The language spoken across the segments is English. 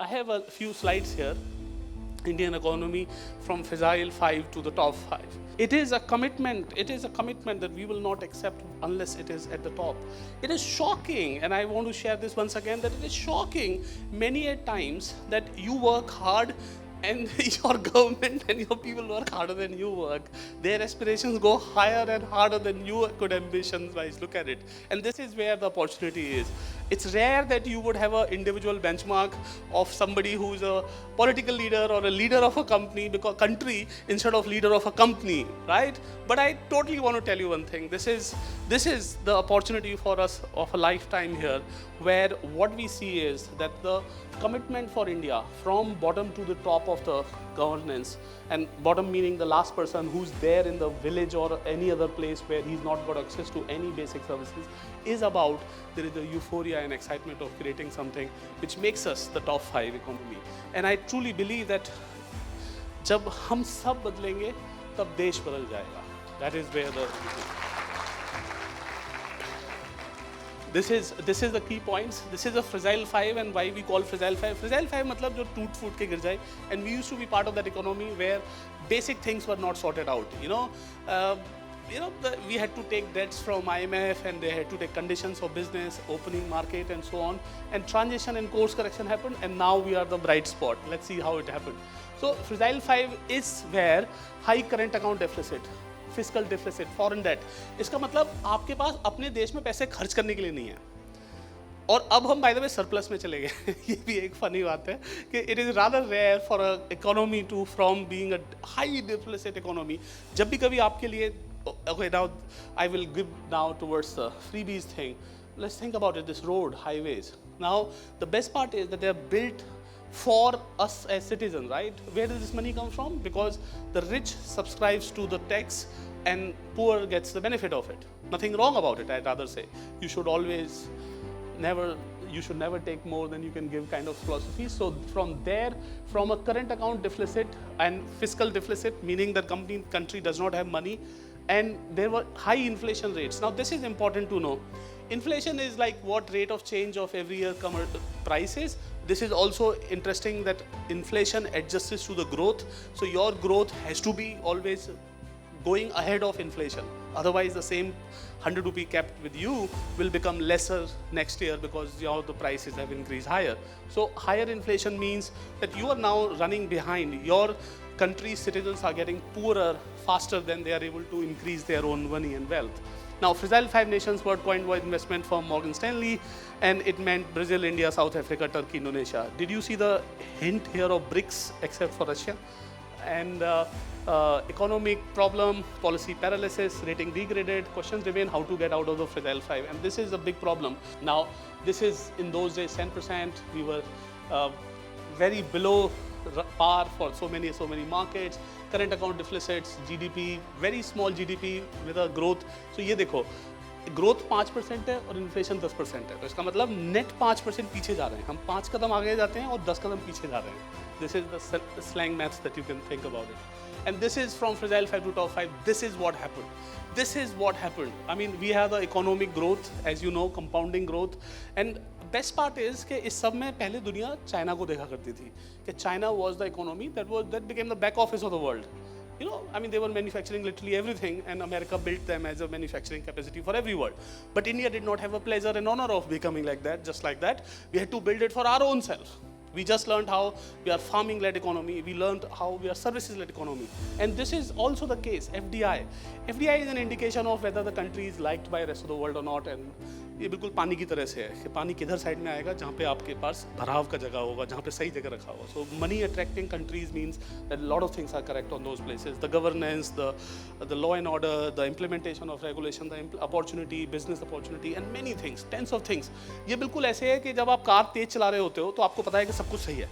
I have a few slides here. Indian economy from Fazile 5 to the top 5. It is a commitment that we will not accept unless it is at the top. It is shocking, and I want to share this once again, that it is shocking many a times that you work hard and your government and your people work harder than you work. Their aspirations go higher and harder than you could ambitions-wise look at it. And this is where the opportunity is. It's rare that you would have an individual benchmark of somebody who's a political leader or a leader of a country instead of leader of a company, right? But I totally want to tell you one thing. This is the opportunity for us of a lifetime here, where what we see is that the commitment for India from bottom to the top of the governance, and bottom meaning the last person who's there in the village or any other place where he's not got access to any basic services, is about there is a euphoria and excitement of creating something which makes us the top 5 economy. And I truly believe that जब हम सब बदलेंगे तब देश बदल जाएगा. That is where This is the key points. This is a Fazile 5, and why we call Fazile 5. Fazile 5 मतलब जो टूट फूट के गिर जाए. And we used to be part of that economy where basic things were not sorted out. We had to take debts from IMF, and they had to take conditions of business, opening market, and so on. And transition and course correction happened, and now we are the bright spot. Let's see how it happened. So Fazile 5 is where high current account deficit, fiscal deficit, foreign debt. इसका मतलब आपके पास अपने देश में पैसे खर्च करने के लिए नहीं है. और अब हम बाय द वे सरप्लस में चले गए. ये भी एक फनी बात है कि it is rather rare for a economy to from being a high deficit economy. जब भी कभी आपके लिए okay, now I will give now towards the freebies thing. Let's think about it, this road, highways. Now the best part is that they are built for us as citizens, right? Where does this money come from? Because the rich subscribes to the tax and poor gets the benefit of it. Nothing wrong about it, I'd rather say. You should never take more than you can give kind of philosophy. So from there, from a current account deficit and fiscal deficit, meaning that country does not have money, and there were high inflation rates. Now this is important to know. Inflation is like what rate of change of every year prices. This is also interesting that inflation adjusts to the growth. So your growth has to be always going ahead of inflation. Otherwise the same 100 rupee kept with you will become lesser next year because the prices have increased higher. So higher inflation means that you are now running behind. Your country's citizens are getting poorer faster than they are able to increase their own money and wealth. Now, Fazile 5 nations were coined by investment firm Morgan Stanley, and it meant Brazil, India, South Africa, Turkey, Indonesia. Did you see the hint here of BRICS except for Russia? And economic problem, policy paralysis, rating degraded, questions remain how to get out of the Fazile 5. And this is a big problem. Now, this is in those days 10%. We were very below par for so many markets. Current account deficits, GDP, very small GDP with a growth. So ये देखो, growth 5% है और inflation 10% है. तो इसका मतलब net 5% पीछे जा रहे हैं. हम 5 कदम आगे जाते हैं और 10 कदम पीछे जा रहे हैं. This is the slang maths that you can think about it. And this is from Fazile 5 to top 5. This is what happened. This is what happened. I mean, we have the economic growth, as you know, compounding growth. And best part is कि इस सब में पहले दुनिया China को देखा करती थी कि China was the economy that became the back office of the world. I mean, they were manufacturing literally everything, and America built them as a manufacturing capacity for every world. But India did not have a pleasure and honor of becoming like that, just like that. We had to build it for our own self. We just learned how we are farming-led economy. We learned how we are services-led economy. And this is also the case, FDI. FDI is an indication of whether the country is liked by the rest of the world or not. And ये बिल्कुल पानी की तरह से है कि पानी किधर साइड में आएगा जहाँ पे आपके पास भराव का जगह होगा, जहाँ पे सही जगह रखा होगा. So money attracting countries means that a lot of things are correct on those places. The governance, the law and order, the implementation of regulation, the opportunity, business opportunity, and many things, tens of things. ये बिल्कुल ऐसे है कि जब आप car तेज चला रहे होते हो तो आपको पता है कि सब कुछ सही है.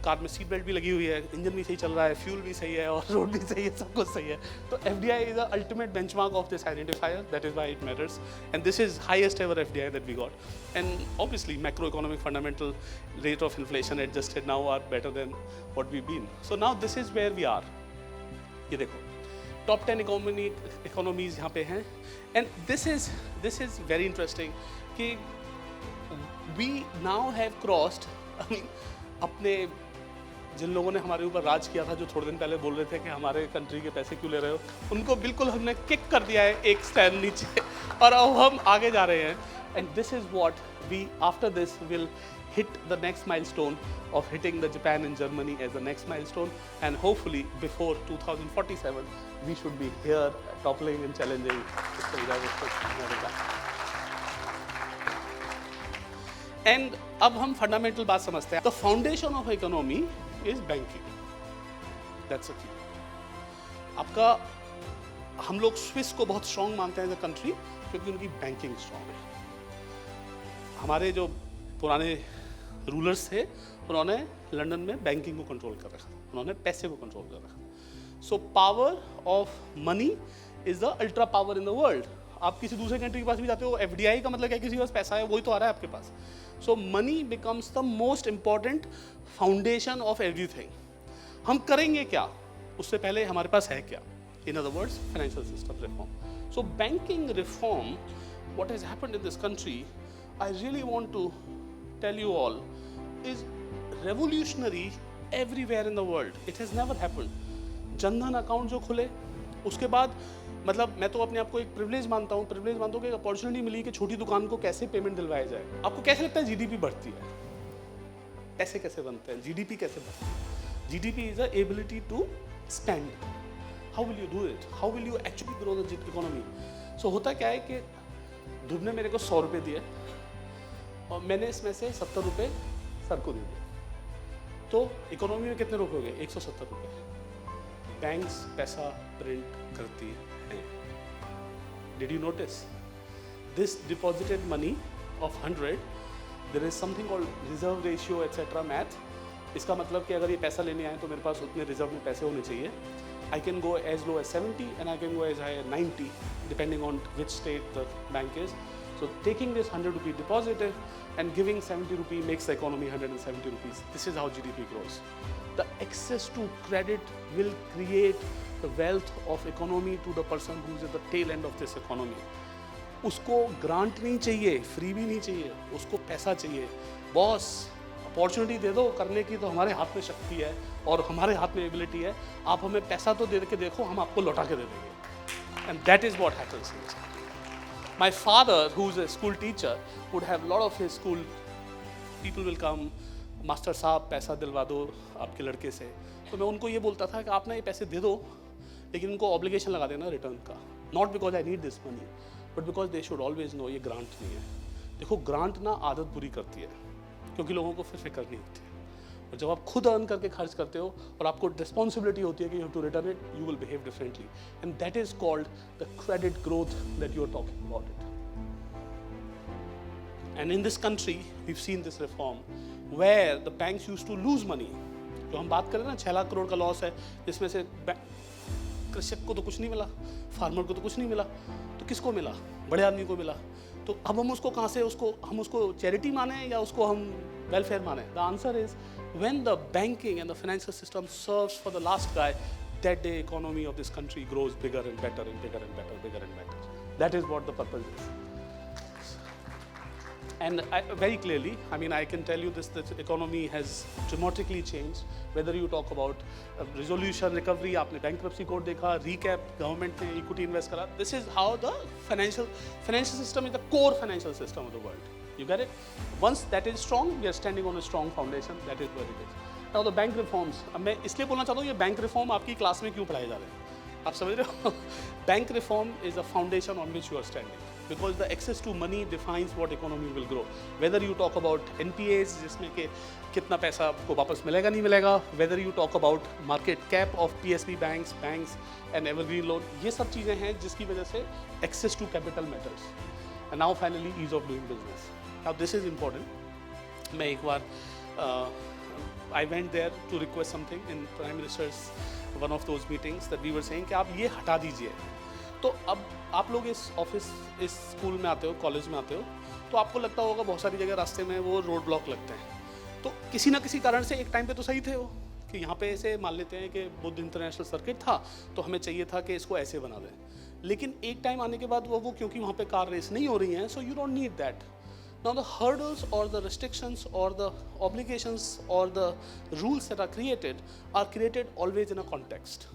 कार में सीट बेल्ट भी लगी हुई है, इंजन भी सही चल रहा है, फ्यूल भी सही है और रोड भी सही है, सब कुछ सही है. तो FDI is the ultimate benchmark of this identifier. That is why it matters. And this is highest ever FDI that we got. And obviously macroeconomic fundamental rate of inflation adjusted now are better than what we've been. So now this is where we are. ये देखो, top 10 economies यहाँ पे हैं. And this is very interesting कि we now have crossed, I mean, अपने जिन लोगों ने हमारे ऊपर राज किया था, जो थोड़े दिन पहले बोल रहे थे कि हमारे कंट्री के पैसे क्यों ले रहे हो, उनको बिल्कुल हमने किक कर दिया है एक स्टैंड नीचे, और अब हम आगे जा रहे हैं. And this is what we after this will hit the next milestone of hitting the Japan and Germany as the next milestone, and hopefully before 2047 we should be here toppling and challenging America. And अब हम fundamental बात समझते हैं. The foundation of economy is banking. That's a key. आपका हम लोग Swiss को बहुत स्ट्रॉन्ग मानते हैं एज अ कंट्री क्योंकि उनकी बैंकिंग स्ट्रॉन्ग है. हमारे जो पुराने रूलर्स थे उन्होंने लंदन में बैंकिंग को कंट्रोल कर रखा, उन्होंने पैसे को कंट्रोल कर रखा. So power of money is the ultra power in the world. आप किसी दूसरे कंट्री के पास भी जाते हो, एफडीआई का मतलब क्या, किसी के पास पैसा है वही तो आ रहा है आपके पास. So money becomes the most important foundation of everything. हम करेंगे क्या, उससे पहले हमारे पास है क्या. In other words, financial system reform. So banking reform, what has happened in this country, I really want to tell you all, is revolutionary everywhere in the world. It has never happened. Jan Dhan account जो खुले उसके बाद, मतलब मैं तो अपने आप को एक प्रिविलेज मानता हूँ कि एक अपॉर्चुनिटी मिली कि छोटी दुकान को कैसे पेमेंट दिलवाया जाए. आपको कैसे लगता है जीडीपी बढ़ती है, पैसे कैसे बनते हैं, जीडीपी कैसे बढ़ती है. GDP is the ability to spend. How will you do it, how will you actually grow the economy. So होता क्या है कि ध्रुव ने मेरे को 100 रुपये दिए और मैंने इसमें से 70 रुपये सर को दे दिए, तो इकोनॉमी में कितने रुपये हो गए, 170 रुपये. बैंक्स पैसा प्रिंट करती हैं. Did you notice this deposited money of 100, there is something called reserve ratio etcetera math. इसका मतलब कि अगर ये पैसा लेने आए तो मेरे पास उतने रिजर्व में पैसे होने चाहिए. I can go as low as 70 and I can go as high as 90 depending on which state the bank is. So taking this 100 rupee deposit and giving 70 rupee makes the economy 170 rupees. This is how GDP grows. The access to credit will create the wealth of economy to the person who is at the tail end of this economy. उसको grant नहीं चाहिए, free भी नहीं चाहिए, उसको पैसा चाहिए. Boss opportunity दे दो करने की, तो हमारे हाथ में शक्ति है और हमारे हाथ में एबिलिटी है. आप हमें पैसा तो दे के देखो, हम आपको लौटा के दे देंगे. And that is what happens in this. My father, who's a school teacher, would have a lot of his school people will come, master साहब पैसा दिलवा दो आपके लड़के से. तो मैं उनको ये बोलता था कि आप ना ये पैसे दे दो, लेकिन उनको ऑब्लिगेशन लगा देना रिटर्न का. Not because I need this money, but because they should always no ये ग्रांट नहीं है. देखो ग्रांट ना आदत बुरी करती है, क्योंकि लोगों को फिर फिक्र नहीं होती है. और जब आप खुद अर्न करके खर्च करते हो और आपको रिस्पॉन्सिबिलिटी होती है कि you have to return it, you will behave differently. And that is called the credit growth that you are talking about it. And in this country we have seen this reform where the banks used to lose money. जो हम बात करें ना 6 लाख करोड़ का loss है, जिसमें से कृषक को तो कुछ नहीं मिला, फार्मर को तो कुछ नहीं मिला, तो किसको मिला, बड़े आदमी को मिला. तो अब हम उसको कहाँ से, हम उसको चैरिटी माने या उसको हम वेलफेयर माने. The answer is when the banking and the financial system serves for the last guy, that day economy of this country grows bigger and better and bigger and better, bigger and better. That is what the purpose is. And very clearly, I mean, I can tell you this, that economy has dramatically changed. Whether you talk about resolution, recovery, आपने bankruptcy court देखा, recap, government ने equity invest करा. This is how the financial system is the core financial system of the world. You get it? Once that is strong, we are standing on a strong foundation. That is where it is. Now the bank reforms. अब मैं इसलिए बोलना चाहता हूँ ये bank reform आपकी class में क्यों पढ़ाए जा रहे हैं, आप समझ रहे हो. Bank reform is a foundation on which you are standing, because the access to money defines what economy will grow. Whether you talk about NPAs, जिसमें कि कितना पैसा आपको वापस मिलेगा नहीं मिलेगा, whether you talk about market cap of PSB banks and evergreen loan, ये सब चीज़ें हैं जिसकी वजह से access to capital matters. And now finally ease of doing business. Now this is important. मैं एक बार I went there to request something in Prime Minister's one of those meetings that we were saying कि आप ये हटा दीजिए. तो अब आप लोग इस स्कूल में आते हो, कॉलेज में आते हो, तो आपको लगता होगा बहुत सारी जगह रास्ते में वो रोड ब्लॉक लगते हैं. तो किसी ना किसी कारण से एक टाइम पे तो सही थे वो कि यहाँ पे ऐसे मान लेते हैं कि बुद्ध इंटरनेशनल सर्किट था तो हमें चाहिए था कि इसको ऐसे बना दें. लेकिन एक टाइम आने के बाद वो क्योंकि वहाँ पे कार रेस नहीं हो रही हैं, so you don't need that. Now the hurdles or the restrictions or the obligations or the rules that are created always in a context.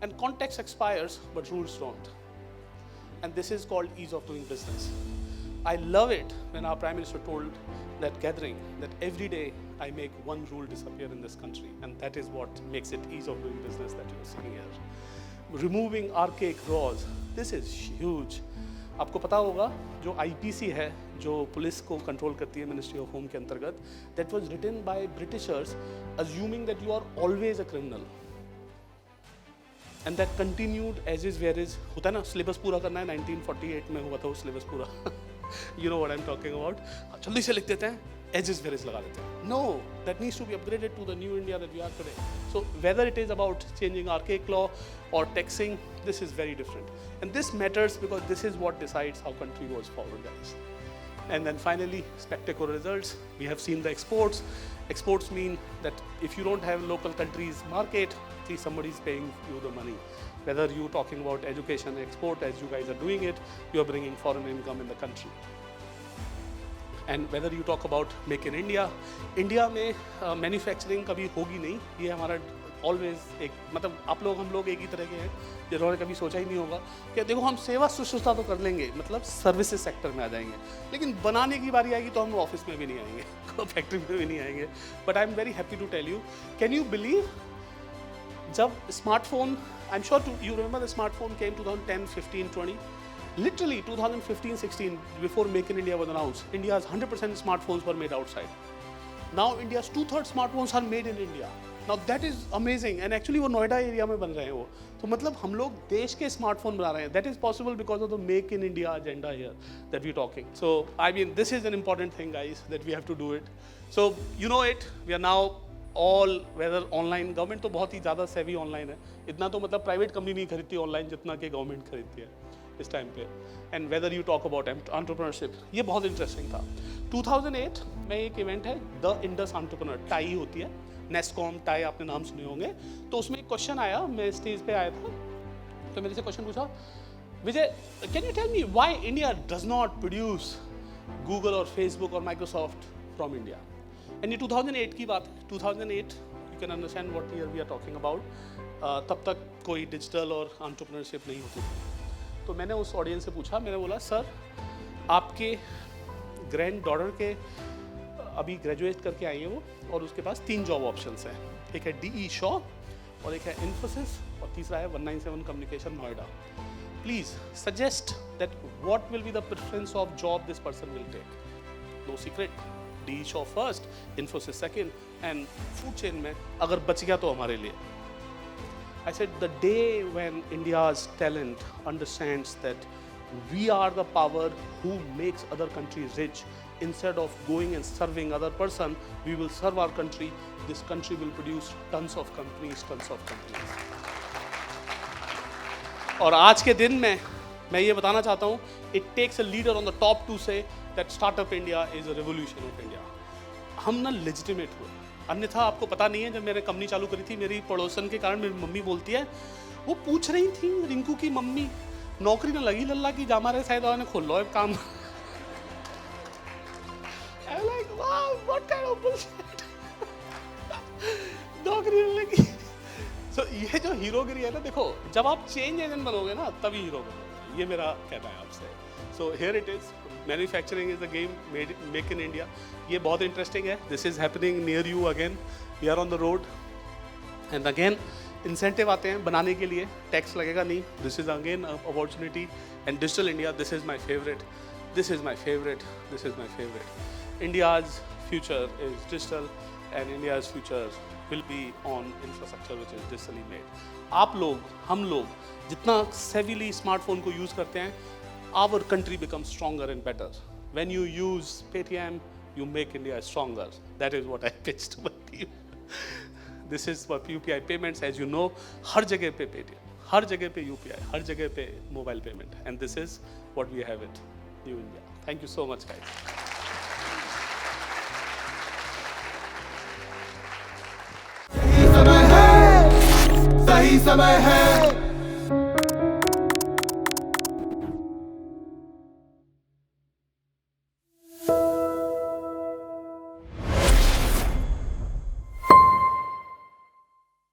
And context expires, but rules don't. And this is called ease of doing business. I love it when our Prime Minister told that gathering that every day I make one rule disappear in this country, and that is what makes it ease of doing business that you're seeing here. Removing archaic laws, this is huge. आपको पता होगा जो IPC है, जो police को control करती है ministry of home के अंतर्गत, that was written by Britishers assuming that you are always a criminal. And that continued as is where is. होता है ना, सिलेबस पूरा करना है, 1948 में हुआ था वो सिलेबस पूरा. You know what I'm talking about. जल्दी से लिख देते हैं, as is where is लगा देते हैं. No, that needs to be upgraded to the new India that we are today. So whether it is about changing archaic law or taxing, this is very different. And this matters because this is what decides how country goes forward, guys. And then finally, spectacular results. We have seen the exports. Exports mean that if you don't have local countries market, see somebody is paying you the money. Whether you're talking about education, export, as you guys are doing it, you're bringing foreign income in the country. And whether you talk about make in India, India में manufacturing कभी होगी नहीं. ये हमारा always एक मतलब आप लोग हम लोग एक ही तरह के हैं जिन्होंने कभी सोचा ही नहीं होगा कि देखो हम सेवा शुश्रूषा तो कर लेंगे, मतलब सर्विसेज सेक्टर में आ जाएंगे, लेकिन बनाने की बारी आएगी तो हम ऑफिस में भी नहीं आएंगे, फैक्ट्री में भी नहीं आएंगे. But I am very happy to tell you, can you believe जब smartphone, I am sure you remember the smartphone came 2010, 15, 20. Literally 2015-16, before Make in India was announced, India's 100% smartphones were made outside. Now India's 2/3 smartphones are made in India. Now that is amazing, and actually वो Noida area में बन रहे हैं वो. तो मतलब हम लोग देश के स्मार्टफोन बना रहे हैं. That is possible because of the Make in India agenda here that we're talking. So I mean this is an important thing, guys, that we have to do it. So you know it. We are now all whether online, government तो बहुत ही ज़्यादा savvy online है. इतना तो मतलब private company नहीं खरीदती online जितना कि government खरीदती है इस टाइम पे. And weather you talk about entrepreneurship, ये बहुत इंटरेस्टिंग था. 2008 में एक इवेंट है द इंडस एंटरप्रेन्योर, टाई होती है, नेस्कॉम टाई आपने नाम सुने होंगे. तो उसमें एक क्वेश्चन आया, मैं स्टेज पे आया था तो मेरे से क्वेश्चन पूछा, Vijay can you tell me why India does not produce Google और फेसबुक और माइक्रोसॉफ्ट फ्रॉम इंडिया. एंड ये 2008 की बात है. 2008 you can understand what year we are talking about. तब तक कोई डिजिटल और एंटरप्रेन्योरशिप नहीं होती थी. तो मैंने उस ऑडियंस से पूछा, मैंने बोला सर आपके ग्रैंड डॉटर के अभी ग्रेजुएट करके आई है वो, और उसके पास 3 जॉब ऑप्शंस हैं. एक है DE शॉ, और एक है इन्फोसिस, और तीसरा है 197 communication Noida. Please suggest that what will be the preference of job this person will take. No secret, DE Shaw first, Infosys second, and food chain में अगर बच गया तो हमारे लिए. I said the day when India's talent understands that we are the power who makes other countries rich, instead of going and serving other person, we will serve our country. This country will produce tons of companies, tons of companies. और आज के दिन में मैं ये बताना चाहता हूँ, it takes a leader on the top to say that startup India is a revolution of India. हम ना legitimate हुए. अन्यथा आपको पता नहीं है, जब मैंने कंपनी चालू करी थी, मेरी पड़ोसन के कारण मेरी मम्मी बोलती है, वो पूछ रही थी रिंकू की मम्मी, नौकरी ना लगी लल्ला की जा मारे शायद ने खोल लो एक काम. like, wow, what kind of bullshit? नौकरी ना लगी. So ये जो हीरोगिरी है ना, देखो जब आप चेंज एजेंट बनोगे ना तभी हीरो बनोगे, ये मेरा कहना है आपसे. So here it is. Manufacturing is the game, make in India. ये बहुत इंटरेस्टिंग है. This is happening near you again. We are on the road. And again, incentive आते हैं बनाने के लिए, टैक्स लगेगा नहीं. This is again an opportunity. And digital India, this is my favorite. This is my favorite. This is my favorite. India's future is digital, and India's future will be on infrastructure which is digitally made. आप लोग, हम लोग जितना savvily smartphone को use करते हैं, our country becomes stronger and better. When you use PayTM, you make India stronger. That is what I pitched to my team. This is for UPI payments, as you know, हर जगह पे PayTM, हर जगह पे UPI, हर जगह पे mobile payment, and this is what we have it, New India. Thank you so much, guys. सही समय है